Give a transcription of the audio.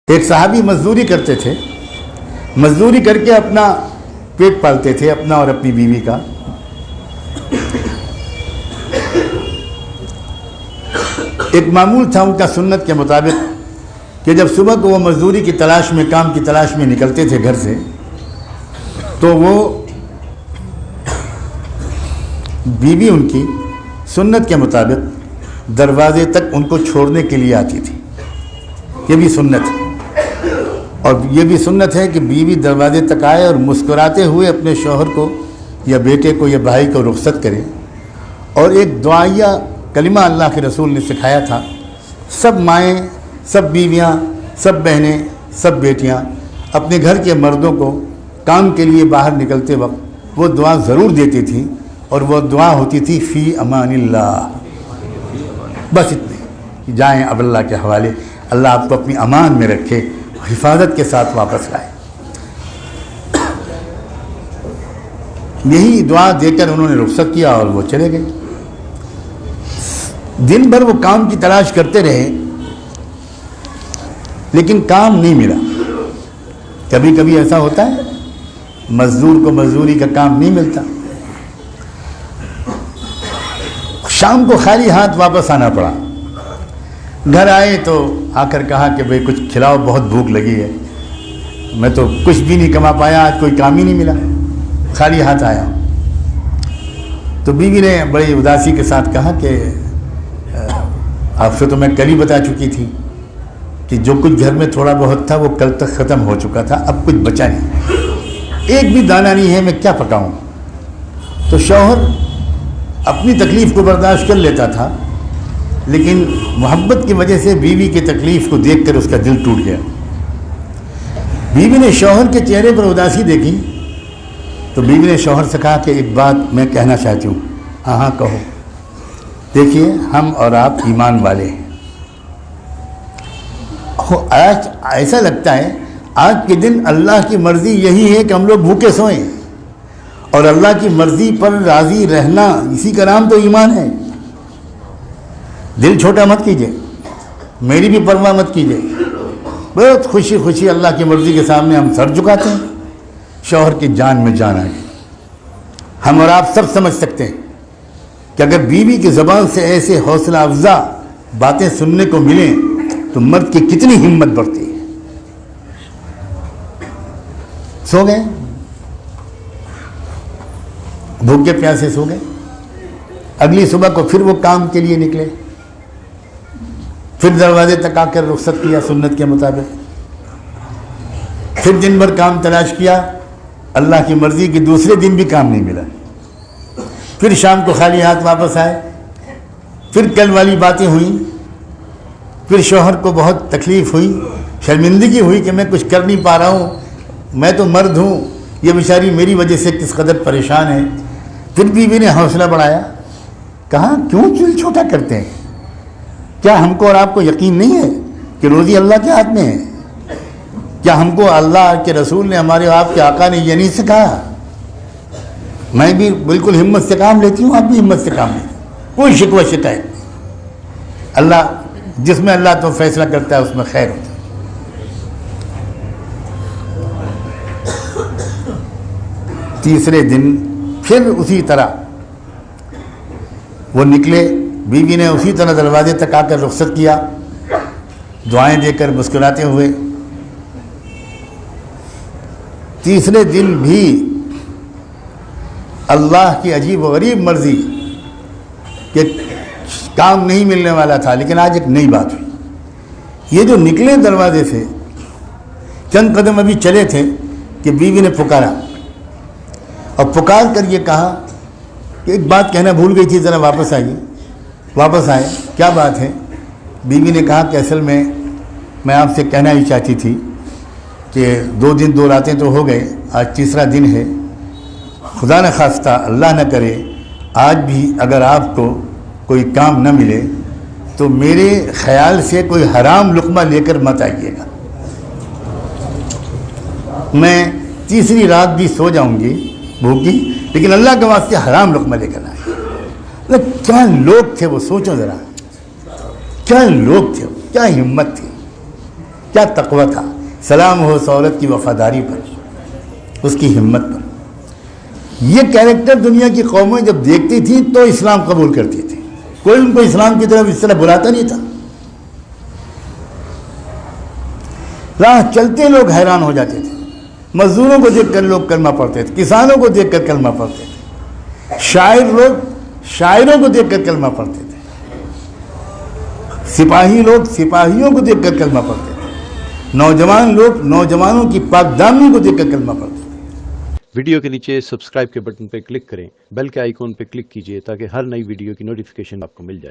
ایک صحابی مزدوری کرتے تھے، مزدوری کر کے اپنا پیٹ پالتے تھے، اپنا اور اپنی بیوی کا۔ ایک معمول تھا ان کا سنت کے مطابق کہ جب صبح کو وہ مزدوری کی تلاش میں، کام کی تلاش میں نکلتے تھے گھر سے، تو وہ بیوی ان کی سنت کے مطابق دروازے تک ان کو چھوڑنے کے لیے آتی تھی۔ یہ بھی سنت ہے، اور یہ بھی سنت ہے کہ بیوی دروازے تک آئے اور مسکراتے ہوئے اپنے شوہر کو یا بیٹے کو یا بھائی کو رخصت کرے۔ اور ایک دعائیہ کلمہ اللہ کے رسول نے سکھایا تھا، سب مائیں، سب بیویاں، سب بہنیں، سب بیٹیاں اپنے گھر کے مردوں کو کام کے لیے باہر نکلتے وقت وہ دعا ضرور دیتی تھیں، اور وہ دعا ہوتی تھی فی امان اللہ، بس اتنے کہ جائیں اب اللہ کے حوالے، اللہ آپ کو اپنی امان میں رکھے، حفاظت کے ساتھ واپس لائے۔ یہی دعا دے کر انہوں نے رخصت کیا اور وہ چلے گئے۔ دن بھر وہ کام کی تلاش کرتے رہے، لیکن کام نہیں ملا۔ کبھی کبھی ایسا ہوتا ہے مزدور کو مزدوری کا کام نہیں ملتا، شام کو خالی ہاتھ واپس آنا پڑا۔ گھر آئے تو آ کر کہا کہ بھئی کچھ کھلاؤ، بہت بھوک لگی ہے، میں تو کچھ بھی نہیں کما پایا، آج کوئی کام ہی نہیں ملا، خالی ہاتھ آیا ہوں۔ تو بیوی نے بڑی اداسی کے ساتھ کہا کہ آپ سے تو میں کل ہی بتا چکی تھی کہ جو کچھ گھر میں تھوڑا بہت تھا وہ کل تک ختم ہو چکا تھا، اب کچھ بچا نہیں، ایک بھی دانہ نہیں ہے، میں کیا پکاؤں۔ تو شوہر اپنی تکلیف کو برداشت کر لیتا تھا، لیکن محبت کی وجہ سے بیوی کی تکلیف کو دیکھ کر اس کا دل ٹوٹ گیا۔ بیوی نے شوہر کے چہرے پر اداسی دیکھی تو بیوی نے شوہر سے کہا کہ ایک بات میں کہنا چاہتی ہوں۔ ہاں ہاں کہو۔ دیکھیے ہم اور آپ ایمان والے ہیں، آج ایسا لگتا ہے آج کے دن اللہ کی مرضی یہی ہے کہ ہم لوگ بھوکے سوئیں، اور اللہ کی مرضی پر راضی رہنا اسی کا نام تو ایمان ہے۔ دل چھوٹا مت کیجئے، میری بھی پرواہ مت کیجئے، بہت خوشی خوشی اللہ کی مرضی کے سامنے ہم سر جھکاتے ہیں، شوہر کی جان میں جان آ گئی۔ ہم اور آپ سب سمجھ سکتے ہیں کہ اگر بیوی کی زبان سے ایسے حوصلہ افزا باتیں سننے کو ملیں تو مرد کی کتنی ہمت بڑھتی ہے۔ سو گئے، بھوکے پیاسے سو گئے۔ اگلی صبح کو پھر وہ کام کے لیے نکلے، پھر دروازے تک آ کر رخصت کیا سنت کے مطابق، پھر دن بھر کام تلاش کیا، اللہ کی مرضی کی دوسرے دن بھی کام نہیں ملا، پھر شام کو خالی ہاتھ واپس آئے، پھر کل والی باتیں ہوئیں، پھر شوہر کو بہت تکلیف ہوئی، شرمندگی ہوئی کہ میں کچھ کر نہیں پا رہا ہوں، میں تو مرد ہوں، یہ بیچاری میری وجہ سے کس قدر پریشان ہے۔ پھر بیوی نے حوصلہ بڑھایا، کہا کیوں دل چھوٹا کرتے ہیں؟ کیا ہم کو اور آپ کو یقین نہیں ہے کہ روزی اللہ کے ہاتھ میں ہے؟ کیا ہم کو اللہ کے رسول نے، ہمارے آپ کے آقا نے یہ نہیں سکھایا؟ میں بھی بالکل ہمت سے کام لیتی ہوں، آپ بھی ہمت سے کام لیتے، کوئی شکوہ شکایت نہیں۔ اللہ جس میں اللہ تو فیصلہ کرتا ہے اس میں خیر ہوتا ہے۔ تیسرے دن پھر اسی طرح وہ نکلے، بیوی نے اسی طرح دروازے تک آ کر رخصت کیا، دعائیں دے کر مسکراتے ہوئے۔ تیسرے دن بھی اللہ کی عجیب و غریب مرضی کہ کام نہیں ملنے والا تھا، لیکن آج ایک نئی بات ہوئی۔ یہ جو نکلے دروازے سے چند قدم ابھی چلے تھے کہ بیوی نے پکارا، اور پکار کر یہ کہا کہ ایک بات کہنا بھول گئی تھی، ذرا واپس آئیے۔ واپس آئے، کیا بات ہے؟ بیوی نے کہا کہ اصل میں آپ سے کہنا ہی چاہتی تھی کہ 2 دن 2 راتیں تو ہو گئے، آج تیسرا دن ہے، خدا نہ خواستہ اللہ نہ کرے آج بھی اگر آپ کو کوئی کام نہ ملے تو میرے خیال سے کوئی حرام لقمہ لے کر مت آئیے گا، میں تیسری رات بھی سو جاؤں گی بھوکی، لیکن اللہ کے واسطے حرام لقمہ لے کر آئے۔ کیا لوگ تھے وہ، سوچو ذرا، کیا لوگ تھے، کیا ہمت تھی کیا تقوی تھا. سلام ہو اس عورت کی وفاداری پر، اس کی ہمت پر. یہ کیریکٹر دنیا کی قومیں جب دیکھتی تھیں تو اسلام قبول کرتی تھی. کوئی ان کو اسلام کی طرف اس طرح بلاتا نہیں تھا. راہ چلتے لوگ حیران ہو جاتے تھے. مزدوروں کو دیکھ کر لوگ کلمہ پڑھتے تھے، کسانوں کو دیکھ کر کلمہ پڑھتے تھے، شاعر لوگ شاعروں کو دیکھ کر کلمہ پڑھتے تھے، سپاہی لوگ سپاہیوں کو دیکھ کر کلمہ پڑھتے تھے، نوجوان لوگ نوجوانوں کی پاک دامنی کو دیکھ کر کلمہ پڑھتے تھے. ویڈیو کے نیچے سبسکرائب کے بٹن پہ کلک کریں، بیل کے آئیکن پہ کلک کیجئے تاکہ ہر نئی ویڈیو کی نوٹیفیکیشن آپ کو مل جائے.